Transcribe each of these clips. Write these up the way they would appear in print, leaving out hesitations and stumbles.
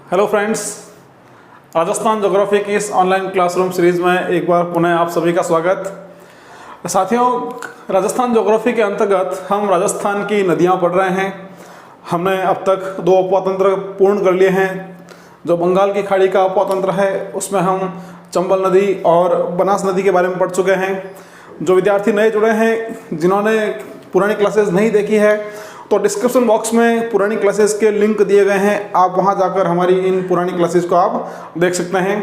Hello friends, Rajasthan geography की इस online classroom series में एक बार पुनः आप सभी का स्वागत। साथियों, राजस्थान ज्योग्राफी के अंतर्गत हम राजस्थान की नदियां पढ़ रहे हैं। हमने अब तक 2 उपतंत्र पूर्ण कर लिए हैं। जो बंगाल की खाड़ी का उपतंत्र है उसमें हम चंबल नदी और बनास नदी के बारे में पढ़ चुके हैं। जो विद्यार्थी नए जुड़े हैं, जिन्होंने पुरानी क्लासेस नहीं देखी है, तो डिस्क्रिप्शन बॉक्स में पुरानी क्लासेस के लिंक दिए गए हैं। आप वहां जाकर हमारी इन पुरानी क्लासेस को आप देख सकते हैं।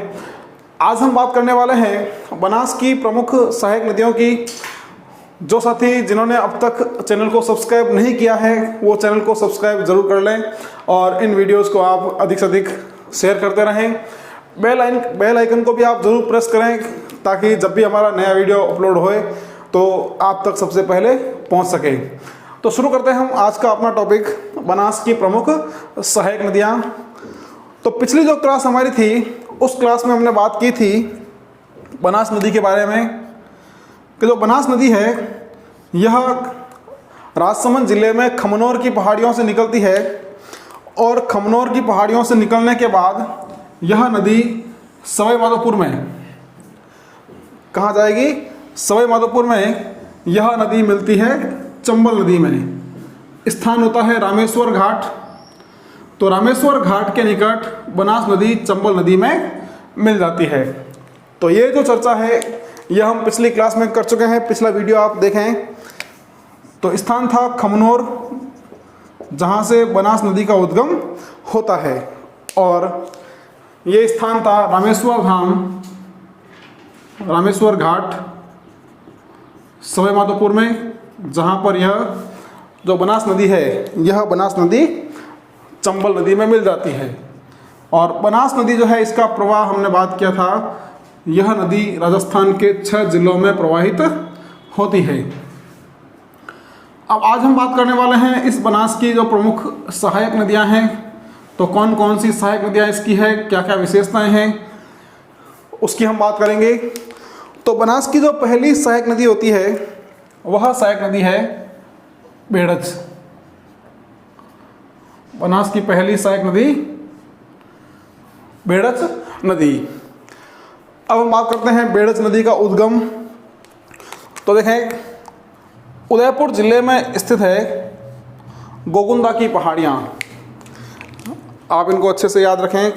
आज हम बात करने वाले हैं बनास की प्रमुख सहायक नदियों की। जो साथी जिन्होंने अब तक चैनल को सब्सक्राइब नहीं किया है, वो चैनल को सब्सक्राइब जरूर कर लें और इन वीडियोज़ को आप अधिक से अधिक शेयर करते रहें। बेल आइकन को भी आप ज़रूर प्रेस करें ताकि जब भी हमारा नया वीडियो अपलोड होए तो आप तक सबसे पहले पहुंच सके। तो शुरू करते हैं हम आज का अपना टॉपिक, बनास की प्रमुख सहायक नदियां। तो पिछली जो क्लास हमारी थी, उस क्लास में हमने बात की थी बनास नदी के बारे में कि जो बनास नदी है यह राजसमंद जिले में खमनोर की पहाड़ियों से निकलती है और खमनोर की पहाड़ियों से निकलने के बाद यह नदी सवाई माधोपुर में कहाँ जाएगी? सवाई माधोपुर में यह नदी मिलती है चंबल नदी में। स्थान होता है रामेश्वर घाट। तो रामेश्वर घाट के निकट बनास नदी चंबल नदी में मिल जाती है। तो ये जो चर्चा है यह हम पिछली क्लास में कर चुके हैं। पिछला वीडियो आप देखें तो स्थान था खमनोर, जहाँ से बनास नदी का उद्गम होता है, और ये स्थान था रामेश्वर धाम, रामेश्वर घाट सवाई माधोपुर में, जहाँ पर यह जो बनास नदी है यह बनास नदी चंबल नदी में मिल जाती है। और बनास नदी जो है इसका प्रवाह हमने बात किया था, यह नदी राजस्थान के 6 जिलों में प्रवाहित होती है। अब आज हम बात करने वाले हैं इस बनास की जो प्रमुख सहायक नदियां हैं। तो कौन कौन सी सहायक नदियां इसकी है, क्या क्या विशेषताएं हैं, उसकी हम बात करेंगे। तो बनास की जो पहली सहायक नदी होती है वह सहायक नदी है बेड़च। बनास की पहली सहायक नदी बेड़च नदी। अब हम बात करते हैं बेड़च नदी का उद्गम। तो देखें, उदयपुर जिले में स्थित है गोगुंदा की पहाड़ियाँ। आप इनको अच्छे से याद रखें।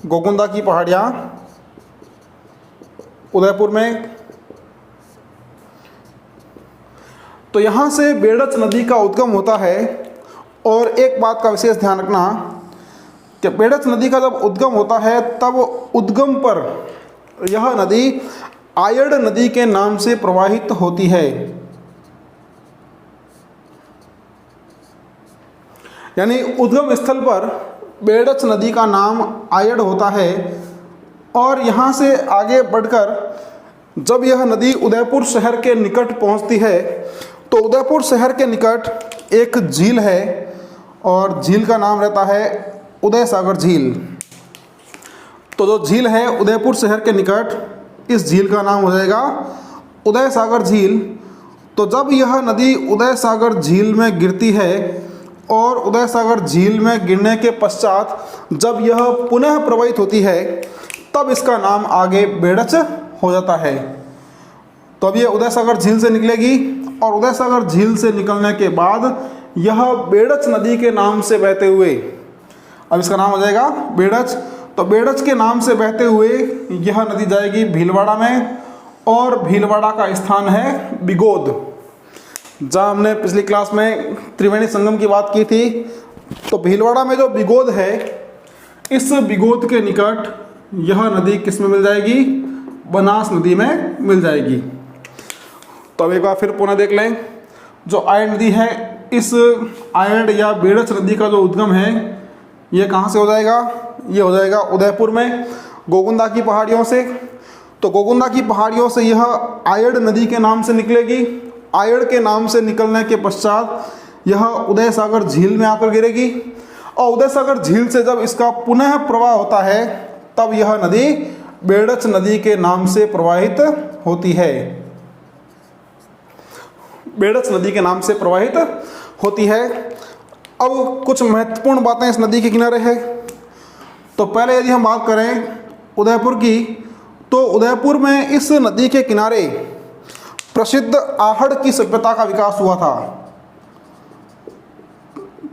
गोगुंदा की पहाड़ियाँ उदयपुर में। तो यहाँ से बेड़च नदी का उद्गम होता है। और एक बात का विशेष ध्यान रखना कि बेड़च नदी का जब उद्गम होता है तब उद्गम पर यह नदी आयड़ नदी के नाम से प्रवाहित होती है। यानी उद्गम स्थल पर बेड़च नदी का नाम आयड़ होता है। और यहाँ से आगे बढ़कर जब यह नदी उदयपुर शहर के निकट पहुँचती है तो उदयपुर शहर के निकट एक झील है और झील का नाम रहता है उदय सागर झील। तो जो झील है उदयपुर शहर के निकट, इस झील का नाम हो जाएगा उदय सागर झील। तो जब यह नदी उदय सागर झील में गिरती है और उदय सागर झील में गिरने के पश्चात जब यह पुनः प्रवाहित होती है तब इसका नाम आगे बेड़च हो जाता है। तो अब ये उदय सागर झील से निकलेगी और उदय सागर झील से निकलने के बाद यह बेड़च नदी के नाम से बहते हुए, अब इसका नाम हो जाएगा बेड़च। तो बेड़च के नाम से बहते हुए यह नदी जाएगी भीलवाड़ा में, और भीलवाड़ा का स्थान है बिगोद, जहाँ हमने पिछली क्लास में त्रिवेणी संगम की बात की थी। तो भीलवाड़ा में जो बिगोद है, इस बिगोद के निकट यह नदी किस में मिल जाएगी? बनास नदी में मिल जाएगी। तो अब एक बार फिर पुनः देख लें, जो आयड़ नदी है, इस आयड़ या बेड़च नदी का जो उद्गम है ये कहाँ से हो जाएगा? ये हो जाएगा उदयपुर में गोगुंदा की पहाड़ियों से। तो गोगुंदा की पहाड़ियों से यह आयड़ नदी के नाम से निकलेगी। आयड़ के नाम से निकलने के पश्चात यह उदय सागर झील में आकर गिरेगी, और उदय सागर झील से जब इसका पुनः प्रवाह होता है तब यह नदी बेड़च नदी के नाम से प्रवाहित होती है। बेड़च नदी के नाम से प्रवाहित होती है। अब कुछ महत्वपूर्ण बातें इस नदी के किनारे है। तो पहले यदि हम बात करें उदयपुर की, तो उदयपुर में इस नदी के किनारे प्रसिद्ध आहड़ की सभ्यता का विकास हुआ था।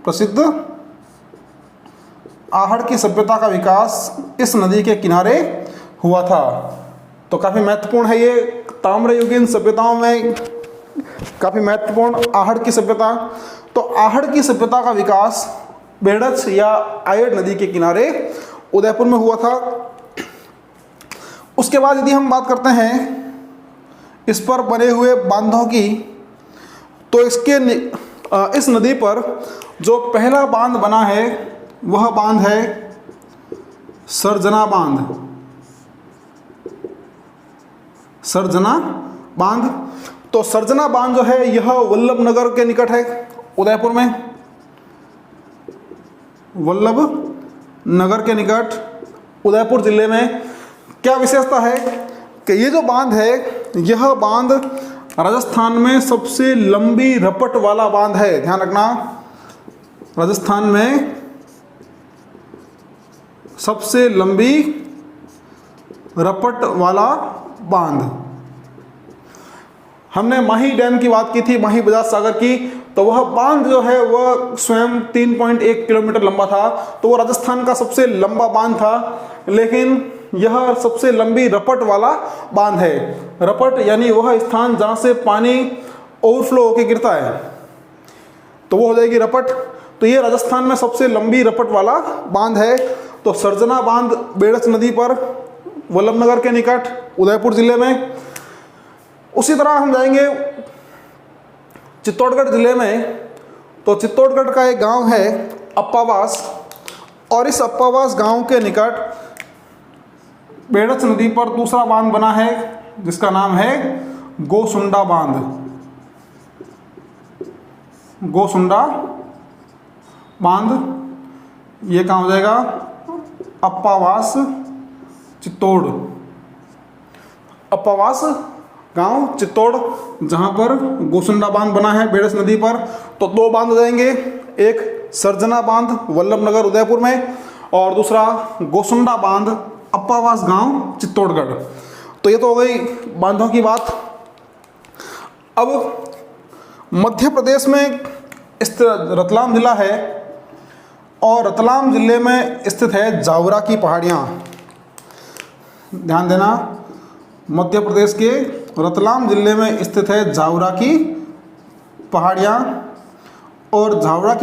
प्रसिद्ध आहड़ की सभ्यता का विकास इस नदी के किनारे हुआ था। तो काफ़ी महत्वपूर्ण है ये, ताम्रयुगीन सभ्यताओं में काफ़ी महत्वपूर्ण आहड़ की सभ्यता। तो आहड़ की सभ्यता का विकास बेड़च या आयड़ नदी के किनारे उदयपुर में हुआ था। उसके बाद यदि हम बात करते हैं इस पर बने हुए बांधों की, तो इस नदी पर जो पहला बांध बना है वह बांध है सरजना बांध। सरजना बांध, तो सरजना बांध जो है यह वल्लभ नगर के निकट है उदयपुर में। वल्लभ नगर के निकट उदयपुर जिले में क्या विशेषता है कि ये जो बांध है यह बांध राजस्थान में सबसे लंबी रपट वाला बांध है। ध्यान रखना, राजस्थान में सबसे लंबी रपट वाला बांध। हमने माही डैम की बात की थी, माही बजाज सागर की, तो वह बांध जो है वह स्वयं 3.1 किलोमीटर लंबा था। तो वो राजस्थान का सबसे लंबा बांध था, लेकिन यह सबसे लंबी रपट वाला बांध है। रपट यानी वह स्थान जहाँ से पानी ओवरफ्लो होकर गिरता है, तो वो हो जाएगी रपट। तो ये राजस्थान में सबसे लंबी रपट वाला बांध है। तो सरजना बांध बेड़च नदी पर वल्लभनगर के निकट उदयपुर जिले में। उसी तरह हम जाएंगे चित्तौड़गढ़ जिले में, तो चित्तौड़गढ़ का एक गांव है अप्पावास, और इस अप्पावास गांव के निकट बेड़च नदी पर दूसरा बांध बना है जिसका नाम है गोसुंडा बांध। गोसुंडा बांध, ये कहाँ हो जाएगा, अप्पावास चित्तौड़। अप्पावास गांव चित्तौड़, जहां पर गोसुंडा बांध बना है बेड़च नदी पर। तो दो बांध हो जाएंगे, एक सरजना बांध वल्लभनगर उदयपुर में, और दूसरा गोसुंडा बांध अप्पावास गांव चित्तौड़गढ़। तो ये तो हो गई बांधों की बात। अब मध्य प्रदेश में स्थित रतलाम जिला है, और रतलाम जिले में स्थित है जावरा की पहाड़ियाँ। ध्यान देना, मध्य प्रदेश के रतलाम जिले में स्थित है जावरा की पहाड़ियाँ। और जावरा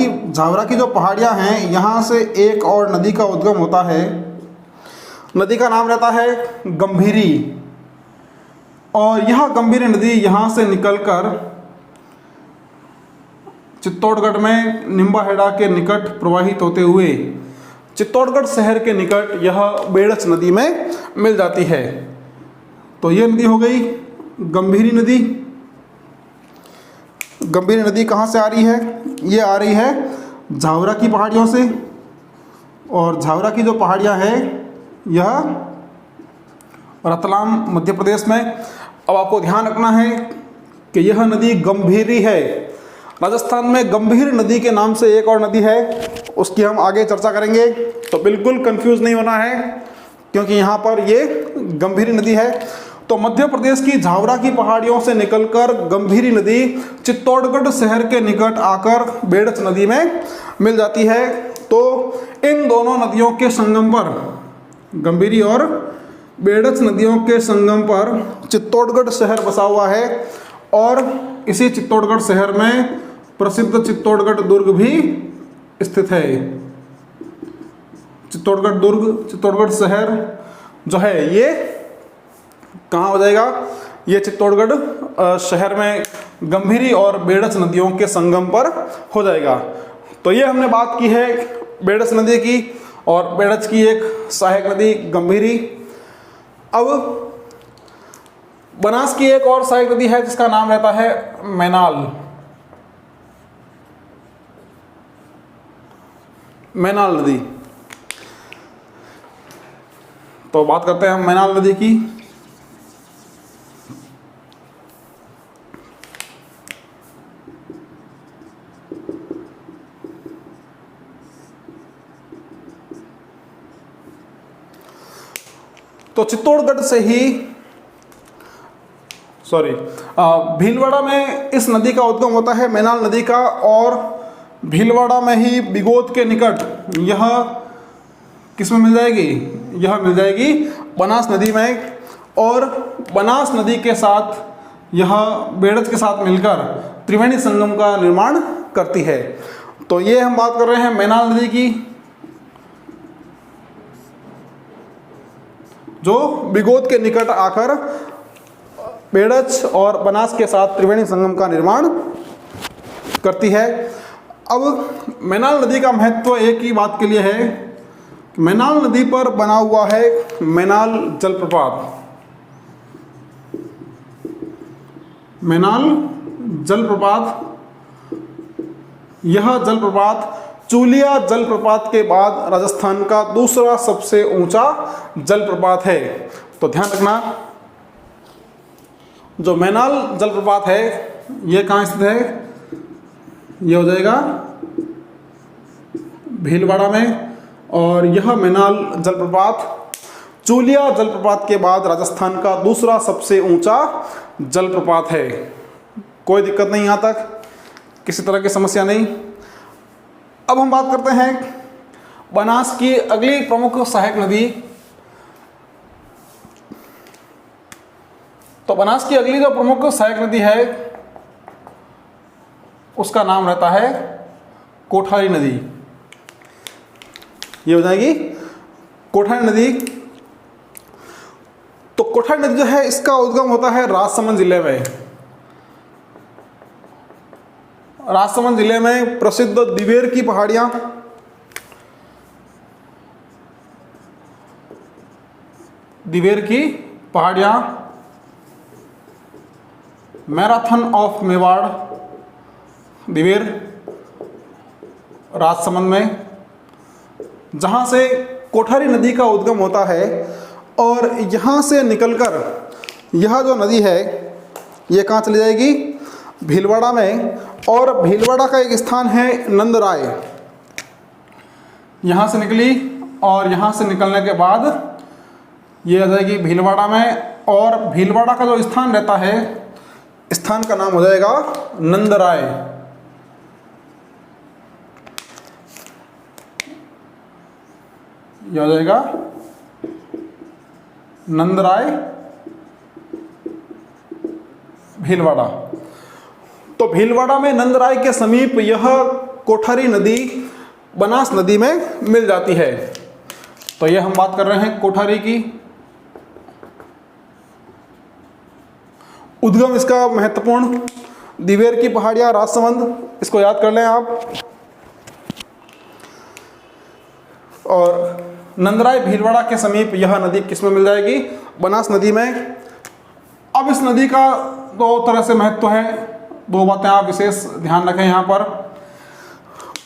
की जो पहाड़ियाँ हैं, यहाँ से एक और नदी का उद्गम होता है। नदी का नाम रहता है गंभीरी, और यह गंभीरी नदी यहाँ से निकलकर चित्तौड़गढ़ में निम्बाहेड़ा के निकट प्रवाहित होते हुए चित्तौड़गढ़ शहर के निकट यह बेड़च नदी में मिल जाती है। तो ये नदी हो गई गंभीरी नदी। गंभीरी नदी कहाँ से आ रही है, ये आ रही है जावरा की पहाड़ियों से, और जावरा की जो पहाड़ियाँ हैं यह रतलाम मध्य प्रदेश में। अब आपको ध्यान रखना है कि यह नदी गंभीरी है। राजस्थान में गंभीर नदी के नाम से एक और नदी है, उसकी हम आगे चर्चा करेंगे। तो बिल्कुल कंफ्यूज नहीं होना है, क्योंकि यहाँ पर ये गंभीरी नदी है। तो मध्य प्रदेश की जावरा की पहाड़ियों से निकलकर गंभीरी नदी चित्तौड़गढ़ शहर के निकट आकर बेड़च नदी में मिल जाती है। तो इन दोनों नदियों के संगम पर, गंभीरी और बेड़च नदियों के संगम पर चित्तौड़गढ़ शहर बसा हुआ है, और इसी चित्तौड़गढ़ शहर में प्रसिद्ध चित्तौड़गढ़ दुर्ग भी स्थित है। चित्तौड़गढ़ दुर्ग, चित्तौड़गढ़ शहर जो है ये कहाँ हो जाएगा, ये चित्तौड़गढ़ शहर में गंभीरी और बेड़च नदियों के संगम पर हो जाएगा। तो ये हमने बात की है बेड़च नदी की, और बेड़च की एक सहायक नदी गंभीरी। अब बनास की एक और सहायक नदी है जिसका नाम रहता है मैनाल। मैनाल नदी। तो बात करते हैं हम मैनाल नदी की। तो चित्तौड़गढ़ से ही भीलवाड़ा में इस नदी का उद्गम होता है, मैनाल नदी का, और भीलवाड़ा में ही बिगोद के निकट यह किसमें मिल जाएगी, यह मिल जाएगी बनास नदी में, और बनास नदी के साथ यह बेड़ज के साथ मिलकर त्रिवेणी संगम का निर्माण करती है। तो ये हम बात कर रहे हैं मैनाल नदी की, जो बिगोद के निकट आकर बेड़ज और बनास के साथ त्रिवेणी संगम का निर्माण करती है। अब मैनाल नदी का महत्व एक ही बात के लिए है, मैनाल नदी पर बना हुआ है मैनाल जलप्रपात। मैनाल जलप्रपात, यह जलप्रपात चूलिया जलप्रपात के बाद राजस्थान का दूसरा सबसे ऊंचा जलप्रपात है। तो ध्यान रखना, जो मैनाल जलप्रपात है यह कहाँ स्थित है, यह हो जाएगा भीलवाड़ा में, और यह मैनाल जलप्रपात चूलिया जलप्रपात के बाद राजस्थान का दूसरा सबसे ऊंचा जलप्रपात है। कोई दिक्कत नहीं यहाँ तक, किसी तरह की समस्या नहीं। अब हम बात करते हैं बनास की अगली प्रमुख सहायक नदी। तो बनास की अगली जो प्रमुख सहायक नदी है उसका नाम रहता है कोठारी नदी। ये हो जाएगी कोठारी नदी। तो कोठारी नदी जो है इसका उद्गम होता है राजसमंद जिले में। राजसमंद जिले में प्रसिद्ध दिवेर की पहाड़ियां, दिवेर की पहाड़ियां, मैराथन ऑफ मेवाड़ दिवेर राजसमंद में, जहां से कोठारी नदी का उद्गम होता है, और यहाँ से निकलकर यह जो नदी है ये कहाँ चली जाएगी, भीलवाड़ा में। और भीलवाड़ा का एक स्थान है नंदराय, यहाँ से निकली और यहाँ से निकलने के बाद ये आ जाएगी भीलवाड़ा में, और भीलवाड़ा का जो स्थान रहता है स्थान का नाम हो जाएगा नंदराय। यह हो जाएगा नंदराय भीलवाड़ा। तो भीलवाड़ा में नंदराय के समीप यह कोठारी नदी बनास नदी में मिल जाती है। तो यह हम बात कर रहे हैं कोठारी की। उद्गम इसका महत्वपूर्ण, दिवेर की पहाड़ियां, राजसमंद, इसको याद कर लें आप। और नंदराय भीलवाड़ा के समीप यह नदी किस में मिल जाएगी, बनास नदी में। अब इस नदी का दो तरह से महत्व है, दो बातें आप विशेष ध्यान रखें यहाँ पर।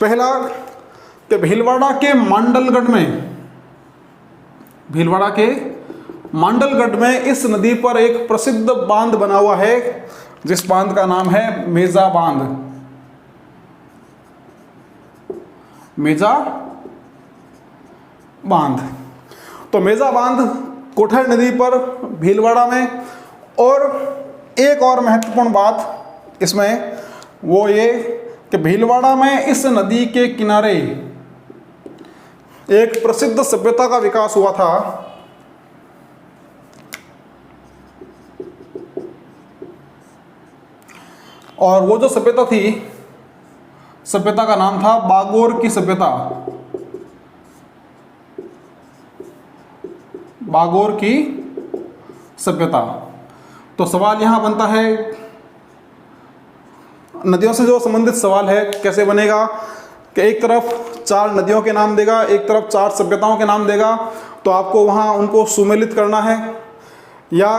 पहला कि भीलवाड़ा के मांडलगढ़ में, भीलवाड़ा के मांडलगढ़ में इस नदी पर एक प्रसिद्ध बांध बना हुआ है, जिस बांध का नाम है मेजा बांध। मेजा बांध। तो मेजा बांध कोठारी नदी पर भीलवाड़ा में। और एक और महत्वपूर्ण बात इसमें वो ये कि भीलवाड़ा में इस नदी के किनारे एक प्रसिद्ध सभ्यता का विकास हुआ था, और वो जो सभ्यता थी, सभ्यता का नाम था बागोर की सभ्यता। बागोर की सभ्यता। तो सवाल यहां बनता है, नदियों से जो संबंधित सवाल है कैसे बनेगा कि एक तरफ 4 नदियों के नाम देगा, एक तरफ 4 सभ्यताओं के नाम देगा, तो आपको वहां उनको सुमेलित करना है, या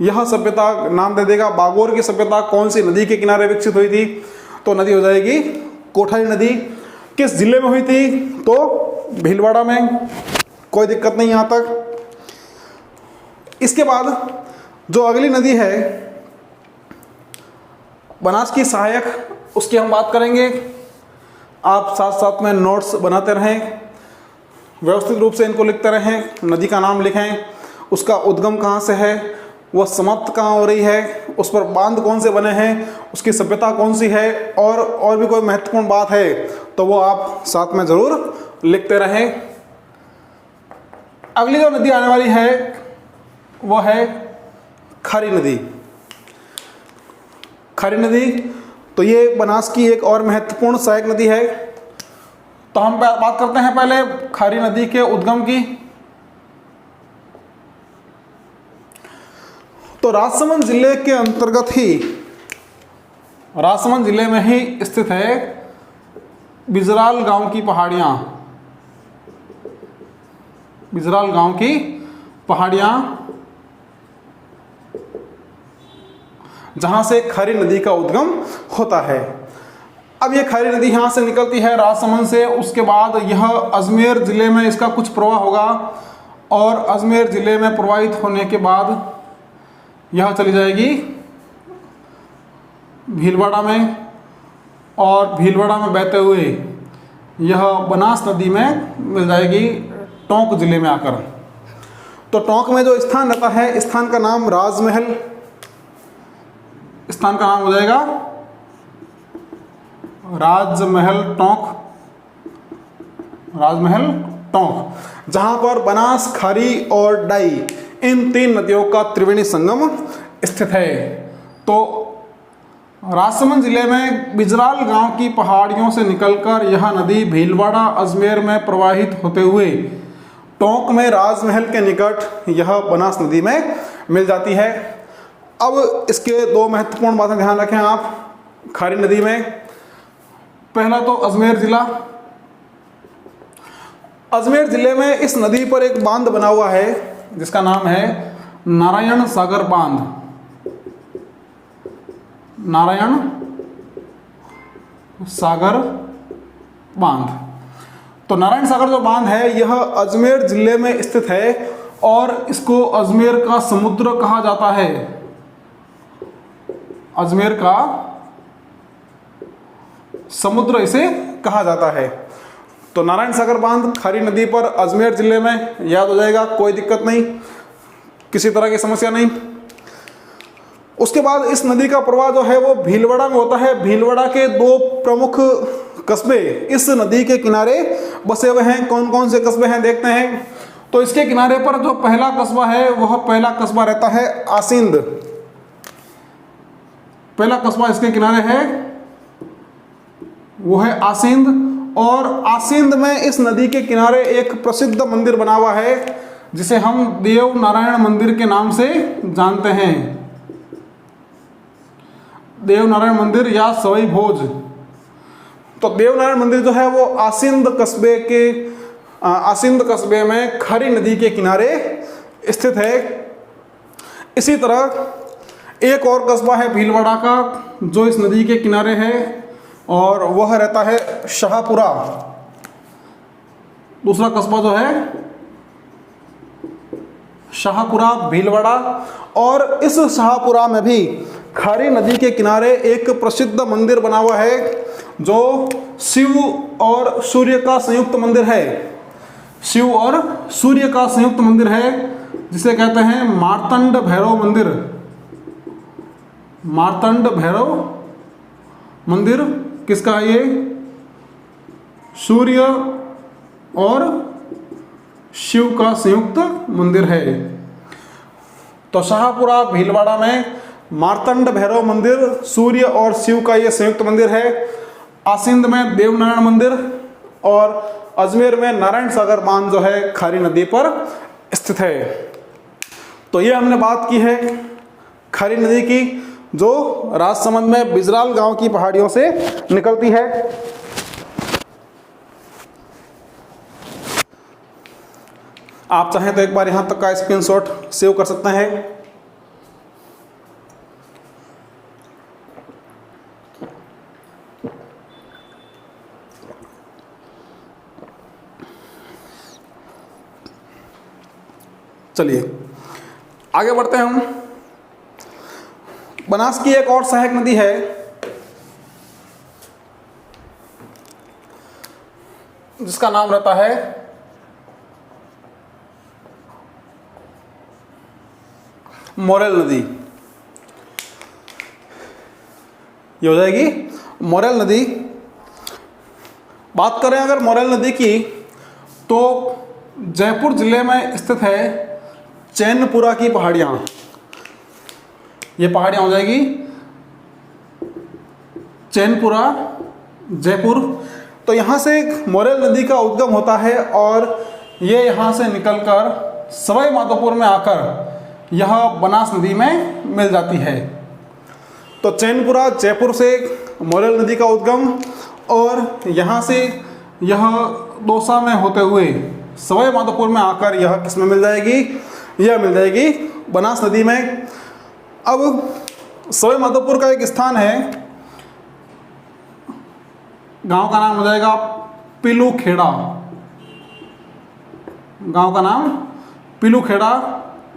यह सभ्यता नाम दे देगा बागोर की सभ्यता कौन सी नदी के किनारे विकसित हुई थी, तो नदी हो जाएगी कोठारी नदी। किस जिले में हुई थी, तो भीलवाड़ा में। कोई दिक्कत नहीं यहाँ तक। इसके बाद जो अगली नदी है बनास की सहायक, उसकी हम बात करेंगे। आप साथ साथ में नोट्स बनाते रहें, व्यवस्थित रूप से इनको लिखते रहें, नदी का नाम लिखें, उसका उद्गम कहाँ से है, वह समाप्त कहाँ हो रही है, उस पर बांध कौन से बने हैं, उसकी सभ्यता कौन सी है, और भी कोई महत्वपूर्ण बात है तो वो आप साथ में ज़रूर लिखते रहें। अगली जो नदी आने वाली है वो है खारी नदी। खारी नदी तो ये बनास की एक और महत्वपूर्ण सहायक नदी है। तो हम बात करते हैं पहले खारी नदी के उद्गम की। तो राजसमंद जिले के अंतर्गत ही, राजसमंद जिले में ही स्थित है बिजराल गांव की पहाड़ियां। बिजराल गांव की पहाड़ियां, जहां से खारी नदी का उद्गम होता है। अब ये खारी नदी यहाँ से निकलती है राजसमंद से, उसके बाद यह अजमेर ज़िले में इसका कुछ प्रवाह होगा और अजमेर ज़िले में प्रवाहित होने के बाद यह चली जाएगी भीलवाड़ा में, और भीलवाड़ा में बहते हुए यह बनास नदी में मिल जाएगी टोंक ज़िले में आकर। तो टोंक में जो स्थान रहता है, स्थान का नाम राजमहल, स्थान का नाम हो जाएगा राजमहल टोंक, राजमहल टोंक, जहां पर बनास, खारी और डाई इन 3 नदियों का त्रिवेणी संगम स्थित है। तो राजसमंद जिले में बिजराल गांव की पहाड़ियों से निकलकर यह नदी भीलवाड़ा अजमेर में प्रवाहित होते हुए टोंक में राजमहल के निकट यह बनास नदी में मिल जाती है। अब इसके 2 महत्वपूर्ण बातें ध्यान रखें आप खारी नदी में। पहला तो अजमेर ज़िला। अजमेर ज़िले में इस नदी पर एक बांध बना हुआ है जिसका नाम है नारायण सागर बांध। नारायण सागर बांध। तो नारायण सागर जो बांध है यह अजमेर ज़िले में स्थित है और इसको अजमेर का समुद्र कहा जाता है। अजमेर का समुद्र इसे कहा जाता है। तो नारायण सागर बांध खारी नदी पर अजमेर ज़िले में, याद हो जाएगा, कोई दिक्कत नहीं, किसी तरह की समस्या नहीं। उसके बाद इस नदी का प्रवाह जो है वो भीलवाड़ा में होता है। भीलवाड़ा के 2 प्रमुख कस्बे इस नदी के किनारे बसे हुए हैं। कौन कौन से कस्बे हैं देखते हैं। तो इसके किनारे पर जो पहला कस्बा है वह पहला कस्बा रहता है आसिंद। पहला कस्बा इसके किनारे है वो है आसिंद। और आसिंद में इस नदी के किनारे एक प्रसिद्ध मंदिर बना हुआ है जिसे हम देव नारायण मंदिर के नाम से जानते हैं। देव नारायण मंदिर या सवई भोज। तो देव नारायण मंदिर जो है वो आसिंद कस्बे में खारी नदी के किनारे स्थित है। इसी तरह एक और कस्बा है भीलवाड़ा का जो इस नदी के किनारे है और वह रहता है शाहपुरा। दूसरा कस्बा जो है शाहपुरा भीलवाड़ा। और इस शाहपुरा में भी खारी नदी के किनारे एक प्रसिद्ध मंदिर बना हुआ है जो शिव और सूर्य का संयुक्त मंदिर है। शिव और सूर्य का संयुक्त मंदिर है जिसे कहते हैं मार्तंड भैरव मंदिर। मार्तंड भैरव मंदिर किसका है ये? सूर्य और शिव का संयुक्त मंदिर है। तो शाहपुरा भीलवाड़ा में मार्तंड भैरव मंदिर, सूर्य और शिव का ये संयुक्त मंदिर है। आसिंद में देवनारायण मंदिर और अजमेर में नारायण सागर बांध जो है खारी नदी पर स्थित है। तो ये हमने बात की है खारी नदी की जो राजसमंद में बिजराल गांव की पहाड़ियों से निकलती है। आप चाहें तो एक बार यहां तक का स्क्रीनशॉट सेव कर सकते हैं। चलिए आगे बढ़ते हैं हम। बनास की एक और सहायक नदी है जिसका नाम रहता है मोरेल नदी, ये हो जाएगी मोरेल नदी। बात करें अगर मोरेल नदी की, तो जयपुर जिले में स्थित है चैनपुरा की पहाड़ियाँ, ये पहाड़ियाँ हो जाएगी चैनपुरा, जयपुर। तो यहाँ से मोरेल नदी का उद्गम होता है और ये यहाँ से निकलकर सवाई माधोपुर में आकर यह बनास नदी में मिल जाती है। तो चैनपुरा जयपुर से मोरेल नदी का उद्गम, और यहाँ से यह दौसा में होते हुए सवाई माधोपुर में आकर यह किस में मिल जाएगी, यह मिल जाएगी बनास नदी में। अब सवाई माधोपुर का एक स्थान है, गांव का नाम हो जाएगा पिलूखेड़ा, गांव का नाम पिलूखेड़ा।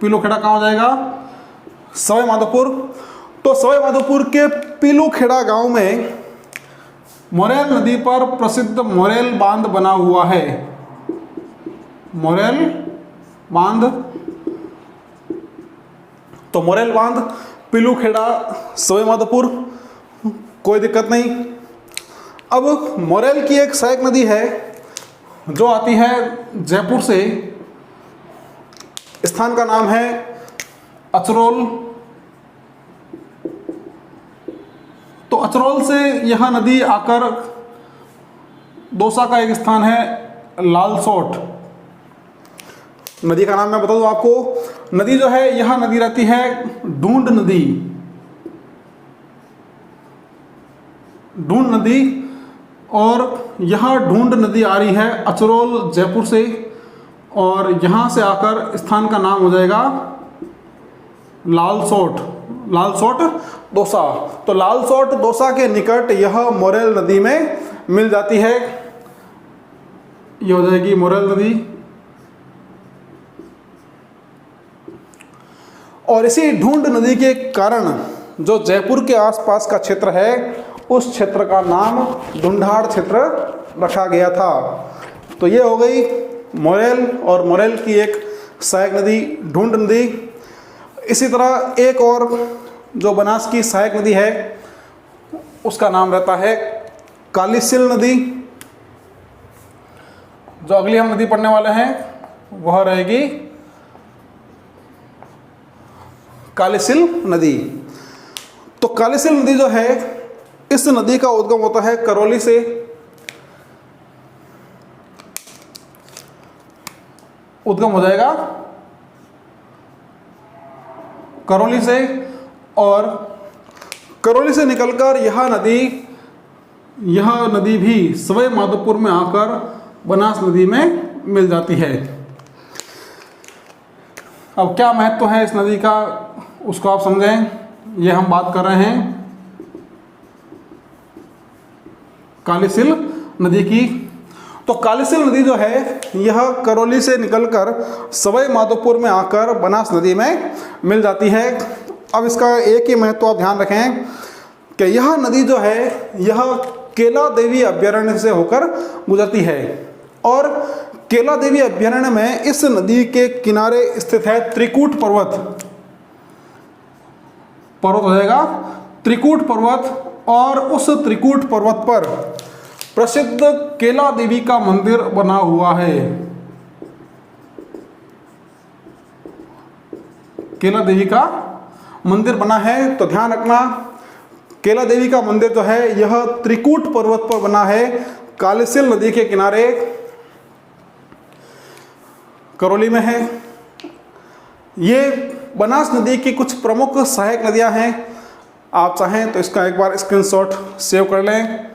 पिलूखेड़ा कहाँ हो जाएगा, सवाई माधोपुर। तो सवाई माधोपुर के पिलूखेड़ा गांव में मोरेल नदी पर प्रसिद्ध मोरेल बांध बना हुआ है, मोरेल बांध। तो मोरेल बांध, पिलूखेड़ा, सवाई माधोपुर, कोई दिक्कत नहीं। अब मोरेल की एक सहायक नदी है जो आती है जयपुर से, स्थान का नाम है अचरोल। तो अचरोल से यह नदी आकर दौसा का एक स्थान है लालसोट, नदी का नाम मैं बता दूं आपको। नदी जो है, यह नदी रहती है ढूंढ नदी, ढूंढ नदी, और यह ढूंढ नदी आ रही है अचरोल जयपुर से, और यहाँ से आकर स्थान का नाम हो जाएगा लालसोट, लालसोट दौसा। तो लालसोट दौसा के निकट यह मोरेल नदी में मिल जाती है, ये हो जाएगी मोरेल नदी। और इसी ढूंढ नदी के कारण जो जयपुर के आसपास का क्षेत्र है, उस क्षेत्र का नाम ढूंढाड़ क्षेत्र रखा गया था। तो ये हो गई मोरेल, और मोरेल की एक सहायक नदी ढूंढ नदी। इसी तरह एक और जो बनास की सहायक नदी है, उसका नाम रहता है कालीसिल नदी। जो अगली हम नदी पढ़ने वाले हैं वह रहेगी कालीसिल नदी। तो कालीसिल नदी जो है, इस नदी का उद्गम होता है करौली से, उद्गम हो जाएगा करौली से, और करौली से निकलकर यह नदी भी सवाई माधोपुर में आकर बनास नदी में मिल जाती है। अब क्या महत्व है इस नदी का, उसको आप समझें। ये हम बात कर रहे हैं कालीसिल नदी की। तो कालीसिल नदी जो है, यह करौली से निकलकर सवाई माधोपुर में आकर बनास नदी में मिल जाती है। अब इसका एक ही महत्व आप ध्यान रखें कि यह नदी जो है, यह केला देवी अभयारण्य से होकर गुजरती है, और केला देवी अभयारण्य में इस नदी के किनारे स्थित है त्रिकूट पर्वत, पर्वत हो जाएगा त्रिकूट पर्वत। और उस त्रिकूट पर्वत पर प्रसिद्ध केला देवी का मंदिर बना हुआ है, केला देवी का मंदिर बना है। तो ध्यान रखना, केला देवी का मंदिर जो है, यह त्रिकूट पर्वत पर बना है, कालीसिल नदी के किनारे, करौली में है। ये बनास नदी की कुछ प्रमुख सहायक नदियां हैं। आप चाहें तो इसका एक बार स्क्रीनशॉट सेव कर लें।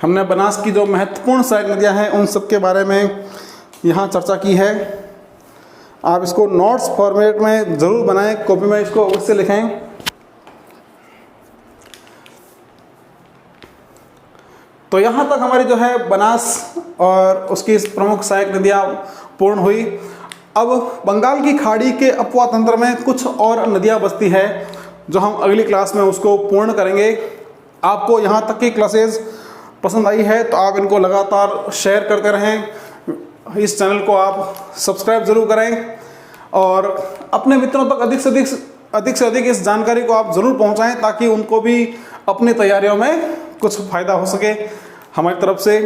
हमने बनास की जो महत्वपूर्ण सहायक नदियां हैं, उन सब के बारे में यहाँ चर्चा की है। आप इसको नोट्स फॉर्मेट में ज़रूर बनाएं, कॉपी में इसको उससे लिखें। तो यहाँ तक हमारी जो है बनास और उसकी प्रमुख सहायक नदियाँ पूर्ण हुई। अब बंगाल की खाड़ी के अपवा तंत्र में कुछ और नदियाँ बसती है, जो हम अगली क्लास में उसको पूर्ण करेंगे। आपको यहाँ तक की क्लासेस पसंद आई है तो आप इनको लगातार शेयर करते रहें। इस चैनल को आप सब्सक्राइब ज़रूर करें और अपने मित्रों तक अधिक से अधिक इस जानकारी को आप ज़रूर पहुंचाएं ताकि उनको भी अपनी तैयारियों में कुछ फ़ायदा हो सके। हमारी तरफ से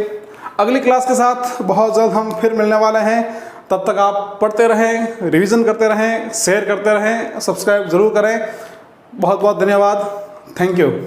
अगली क्लास के साथ बहुत जल्द हम फिर मिलने वाले हैं। तब तक आप पढ़ते रहें, रिवीजन करते रहें, शेयर करते रहें, सब्सक्राइब ज़रूर करें। बहुत बहुत धन्यवाद। Thank you.